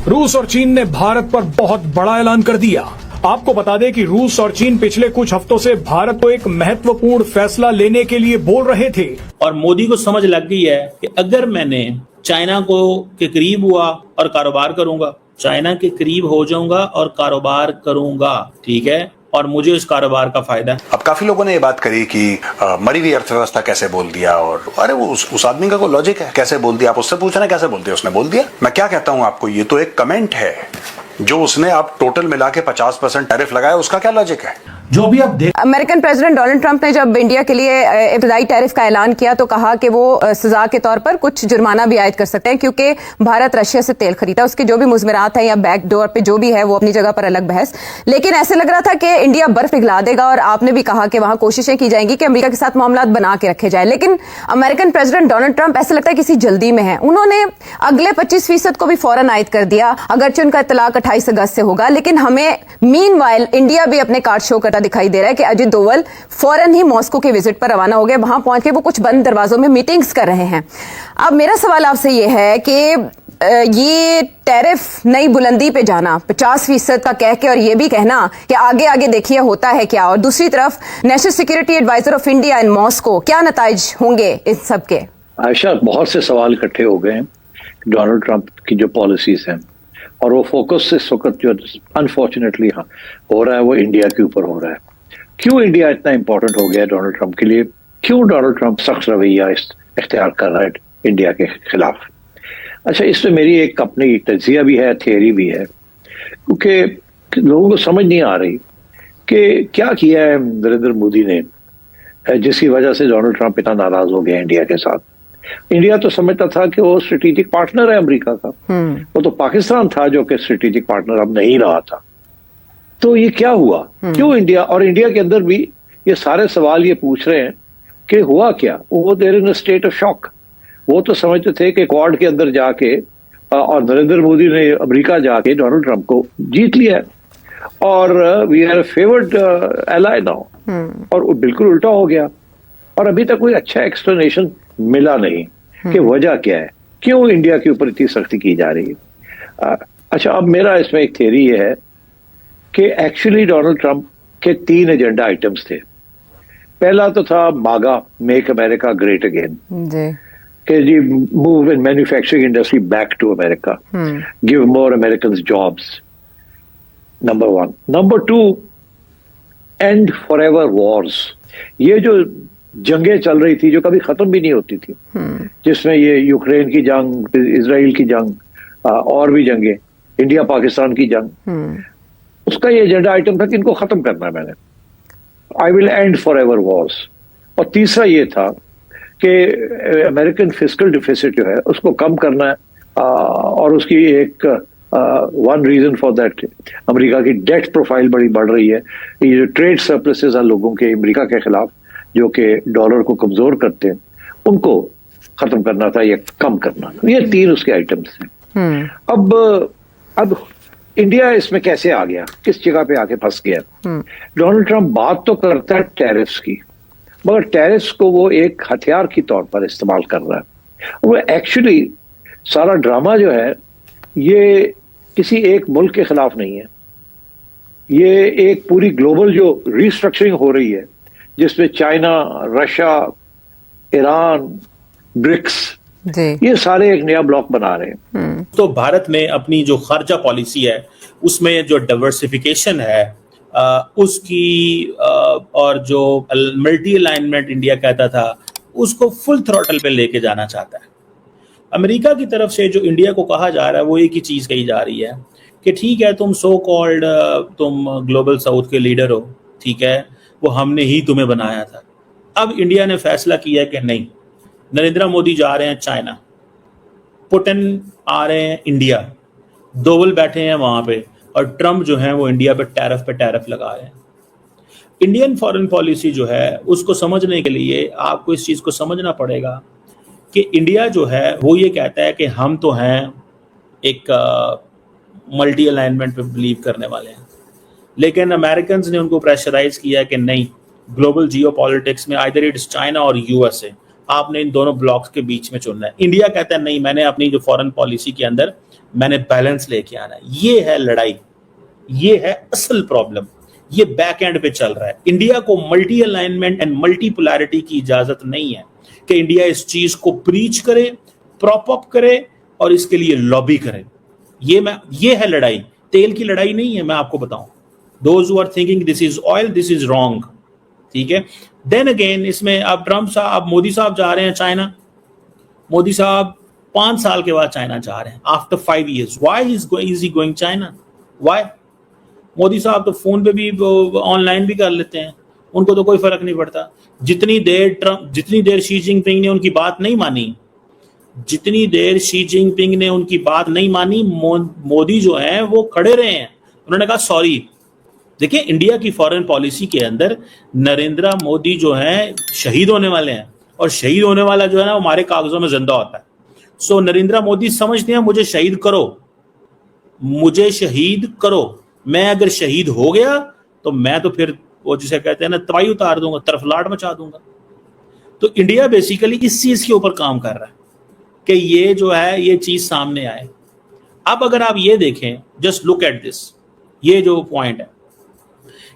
रूस और चीन ने भारत पर बहुत बड़ा ऐलान कर दिया। आपको बता दें कि रूस और चीन पिछले कुछ हफ्तों से भारत को एक महत्वपूर्ण फैसला लेने के लिए बोल रहे थे। और मोदी को समझ लग गई है कि अगर मैंने चाइना को के करीब हुआ और कारोबार करूंगा, चाइना के करीब हो जाऊंगा और कारोबार करूंगा, ठीक है, और मुझे इस कारोबार का फायदा है। अब काफी लोगों ने ये बात करी कि मरी हुई अर्थव्यवस्था कैसे बोल दिया, और अरे वो उस आदमी का कोई लॉजिक है, कैसे बोल दिया? आप उससे पूछ रहे हैं कैसे बोल दिया, उसने बोल दिया। मैं क्या कहता हूं आपको, ये तो एक कमेंट है जो उसने आप टोटल मिला के 50% टैरिफ लगाया, उसका क्या लॉजिक है? जो भी आप देख, अमेरिकन प्रेसिडेंट डोनाल्ड ट्रंप ने जब इंडिया के लिए इब्तदाई टैरिफ का ऐलान किया तो कहा कि वो सजा के तौर पर कुछ जुर्माना भी आयद कर सकते हैं क्योंकि भारत रशिया से तेल खरीदा। उसके जो भी मुज़मरात हैं या बैकडोर पे जो भी है वो अपनी जगह पर अलग बहस, लेकिन ऐसे लग रहा था कि इंडिया बर्फ पिघला देगा और आपने भी कहा कि वहां कोशिशें की जाएंगी कि अमेरिका के साथ मामलात बना के रखे जाए। लेकिन अमेरिकन प्रेसिडेंट डोनाल्ड ट्रंप ऐसे लगता है किसी जल्दी में है। उन्होंने अगले 25% को भी फौरन आयद कर दिया, अगरचे उनका इतलाक 28 अगस्त से होगा, लेकिन हमें मीनवाइल इंडिया भी अपने कार्ड शो करता दिखाई दे रहा है कि अजित डोवल फौरन ही मॉस्को के विजिट पर रवाना हो गए। वहां पहुंच के वो कुछ बंद दरवाजों में मीटिंग्स कर रहे हैं। अब मेरा सवाल आपसे ये है कि ये टैरिफ नई बुलंदी पे जाना 50% का कह के और ये भी कहना कि आगे आगे देखिए होता है क्या, और दूसरी तरफ national security adviser of India in Moscow, क्या नताइज होंगे इस सब के? आयशा, बहुत से सवाल इकट्ठे हो गए हैं डोनाल्ड ट्रंप की जो पॉलिसीज हैं, और वो फोकस इस वक्त जो अनफॉर्चुनेटली हो रहा है वो इंडिया के ऊपर हो रहा है। क्यों इंडिया इतना इंपॉर्टेंट हो गया डोनाल्ड ट्रंप के लिए? क्यों डोनाल्ड ट्रंप सख्त रवैया इख्तियार कर रहा है इंडिया के खिलाफ? अच्छा, इसमें मेरी एक अपनी तजिया भी है, थियरी भी है, क्योंकि लोगों को समझ नहीं आ रही कि क्या किया है नरेंद्र मोदी ने जिसकी वजह से डोनाल्ड ट्रंप इतना नाराज हो गया इंडिया के साथ। इंडिया तो समझता था कि वो स्ट्रेटेजिक पार्टनर है अमेरिका का, वो तो पाकिस्तान था जो कि स्ट्रेटेजिक पार्टनर अब नहीं रहा था। तो ये क्या हुआ? क्यों इंडिया, और इंडिया के अंदर भी ये सारे सवाल ये पूछ रहे हैं कि हुआ क्या? वो they're in a state of shock. वो तो समझते थे कि क्वाड के अंदर जाके और नरेंद्र मोदी ने अमेरिका जाके डोनाल्ड ट्रंप को जीत लिया और we are favoured ally now, और बिल्कुल उल्टा हो गया। और अभी तक कोई अच्छा एक्सप्लेनेशन मिला नहीं कि वजह क्या है, क्यों इंडिया के ऊपर इतनी सख्ती की जा रही है। अच्छा, अब मेरा इसमें एक थ्योरी ये है कि एक्चुअली डोनाल्ड ट्रंप के 3 एजेंडा आइटम्स थे। पहला तो था मागा, मेक अमेरिका ग्रेट अगेन, कि जी move in manufacturing industry back to America, give more American jobs, number 1। Number 2, end forever wars. ये जो जंगें चल रही थी जो कभी खत्म भी नहीं होती थी, जिसमें ये यूक्रेन की जंग, इजराइल की जंग, और भी जंगें, इंडिया पाकिस्तान की जंग, उसका ये एजेंडा आइटम था कि इनको खत्म करना है मैंने, I will and for ever Wars. और तीसरा ये था कि अमेरिकन फिस्कल डिफिसिट जो है उसको कम करना है, और उसकी एक one reason for that, America की डेट प्रोफाइल बड़ी बढ़ रही है। ये जो ट्रेड सरप्लसेस हैं लोगों के अमेरिका के खिलाफ जो कि डॉलर को कमजोर करते हैं, उनको खत्म करना था या कम करना था। ये 3 उसके आइटम्स हैं। अब इंडिया इसमें कैसे आ गया, किस जगह पे आके फंस गया? डोनाल्ड ट्रंप बात तो करता है टैरिफ्स की, मगर टैरिफ्स को वो एक हथियार के तौर पर इस्तेमाल कर रहा है। वो एक्चुअली सारा ड्रामा जो है ये किसी एक मुल्क के खिलाफ नहीं है, ये एक पूरी ग्लोबल जो रिस्ट्रक्चरिंग हो रही है जिसमें चाइना, रशिया, ईरान, ब्रिक्स, ये सारे एक नया ब्लॉक बना रहे हैं। तो भारत में अपनी जो खर्चा पॉलिसी है उसमें जो डाइवर्सिफिकेशन है उसकी और जो मल्टी अलाइनमेंट इंडिया कहता था उसको फुल थ्रॉटल पे लेके जाना चाहता है। अमेरिका की तरफ से जो इंडिया को कहा जा रहा है वो एक ही चीज़ कही जा रही है कि ठीक है, तुम सो कॉल्ड तुम ग्लोबल साउथ के लीडर हो, ठीक है, वो हमने ही तुम्हें बनाया था। अब इंडिया ने फैसला किया कि नहीं, नरेंद्र मोदी जा रहे हैं चाइना, पुतिन आ रहे हैं इंडिया, डोवल बैठे हैं वहां पे, और ट्रम्प जो है वो इंडिया पे टैरिफ लगा रहे हैं। इंडियन फॉरेन पॉलिसी जो है उसको समझने के लिए आपको इस चीज को समझना पड़ेगा कि इंडिया जो है वो ये कहता है कि हम तो हैं एक मल्टी अलाइनमेंट पे बिलीव करने वाले हैं, लेकिन अमेरिकन ने उनको प्रेशराइज किया कि नहीं, ग्लोबल जियोपॉलिटिक्स में आइदर इट्स चाइना और यूएसए, आपने इन दोनों ब्लॉक्स के बीच में चुनना है। इंडिया कहता है नहीं, मैंने अपनी जो फॉरेन पॉलिसी के अंदर मैंने बैलेंस लेके आना है। ये है लड़ाई, ये है असल प्रॉब्लम, ये बैक एंड पे चल रहा है। इंडिया को मल्टी अलाइनमेंट एंड मल्टीपोलैरिटी की इजाजत नहीं है कि इंडिया इस चीज को प्रीच करे, प्रॉप अप करे और इसके लिए लॉबी करे। ये है लड़ाई, तेल की लड़ाई नहीं है, मैं आपको बताऊं। Those who are thinking this is oil, this is wrong, ठीक है। देन अगेन इसमें अब ट्रंप साहब, मोदी साहब जा रहे हैं चाइना। मोदी साहब 5 साल के बाद चाइना जा रहे हैं, after 5 years। Why is he going China? Why? Modi साहब तो फोन पे भी ऑनलाइन भी कर लेते हैं, उनको तो कोई फर्क नहीं पड़ता। जितनी देर शी जिनपिंग ने उनकी बात नहीं मानी, जितनी देर शी जिनपिंग ने उनकी बात नहीं मानी, मोदी जो है वो खड़े रहे हैं। उन्होंने कहा सॉरी। देखिए, इंडिया की फॉरेन पॉलिसी के अंदर नरेंद्र मोदी जो है शहीद होने वाले हैं, और शहीद होने वाला जो है ना वो हमारे कागजों में जिंदा होता है। सो नरेंद्र मोदी समझते हैं मुझे शहीद करो, मुझे शहीद करो। मैं अगर शहीद हो गया तो मैं तो फिर वो जिसे कहते हैं ना तबाही उतार दूंगा, तरफलाट मचा दूंगा। तो इंडिया बेसिकली इस चीज के ऊपर काम कर रहा है कि ये जो है ये चीज सामने आए। अब अगर आप ये देखें, जस्ट लुक एट दिस, ये जो पॉइंट है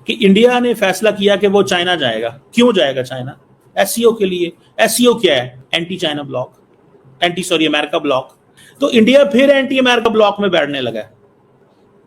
कि इंडिया ने फैसला किया कि वो चाइना जाएगा। क्यों जाएगा चाइना? एससीओ के लिए। एससीओ क्या है? Anti China block, America block. तो इंडिया फिर एंटी अमेरिका ब्लॉक में बैठने लगा है।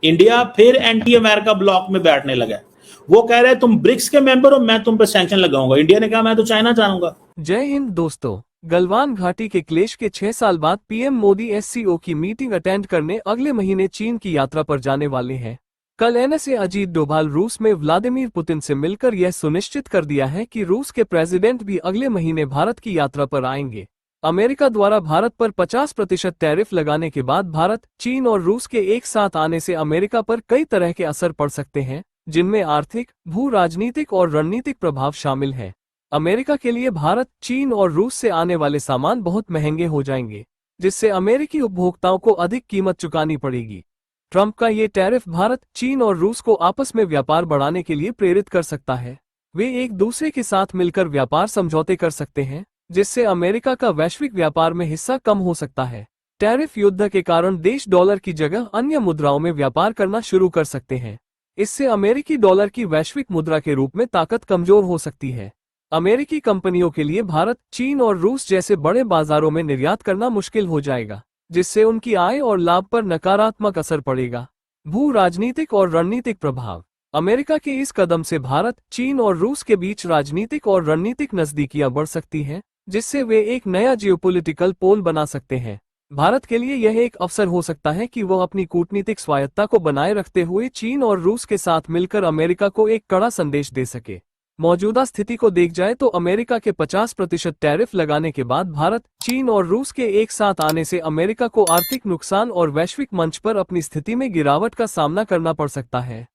इंडिया फिर एंटी अमेरिका ब्लॉक में बैठने लगा है। वो कह रहे हैं तुम ब्रिक्स के मेंबर हो, मैं तुम पे सैंक्शन लगाऊंगा। इंडिया ने कहा मैं तो चाइना जाऊंगा। जय हिंद दोस्तों। गलवान घाटी के क्लेश के 6 साल बाद पीएम मोदी एससीओ की मीटिंग अटेंड करने अगले महीने चीन की यात्रा पर जाने वाले हैं। कल एनएसए अजीत डोभाल रूस में व्लादिमीर पुतिन से मिलकर यह सुनिश्चित कर दिया है कि रूस के प्रेसिडेंट भी अगले महीने भारत की यात्रा पर आएंगे। अमेरिका द्वारा भारत पर 50% टैरिफ लगाने के बाद भारत, चीन और रूस के एक साथ आने से अमेरिका पर कई तरह के असर पड़ सकते हैं, जिनमें आर्थिक, भू राजनीतिक और रणनीतिक प्रभाव शामिल हैं। अमेरिका के लिए भारत, चीन और रूस से आने वाले सामान बहुत महंगे हो जाएंगे, जिससे अमेरिकी उपभोक्ताओं को अधिक कीमत चुकानी पड़ेगी। ट्रंप का ये टैरिफ भारत, चीन और रूस को आपस में व्यापार बढ़ाने के लिए प्रेरित कर सकता है। वे एक दूसरे के साथ मिलकर व्यापार समझौते कर सकते हैं, जिससे अमेरिका का वैश्विक व्यापार में हिस्सा कम हो सकता है। टैरिफ युद्ध के कारण देश डॉलर की जगह अन्य मुद्राओं में व्यापार करना शुरू कर सकते हैं। इससे अमेरिकी डॉलर की वैश्विक मुद्रा के रूप में ताकत कमजोर हो सकती है। अमेरिकी कंपनियों के लिए भारत, चीन और रूस जैसे बड़े बाजारों में निर्यात करना मुश्किल हो जाएगा, जिससे उनकी आय और लाभ पर नकारात्मक असर पड़ेगा। भू राजनीतिक और रणनीतिक प्रभाव। अमेरिका के इस कदम से भारत, चीन और रूस के बीच राजनीतिक और रणनीतिक नजदीकियां बढ़ सकती हैं, जिससे वे एक नया जियोपॉलिटिकल पोल बना सकते हैं। भारत के लिए यह एक अवसर हो सकता है कि वह अपनी कूटनीतिक स्वायत्तता को बनाए रखते हुए चीन और रूस के साथ मिलकर अमेरिका को एक कड़ा संदेश दे सके। मौजूदा स्थिति को देख जाए तो अमेरिका के 50% टैरिफ लगाने के बाद भारत, चीन और रूस के एक साथ आने से अमेरिका को आर्थिक नुकसान और वैश्विक मंच पर अपनी स्थिति में गिरावट का सामना करना पड़ सकता है।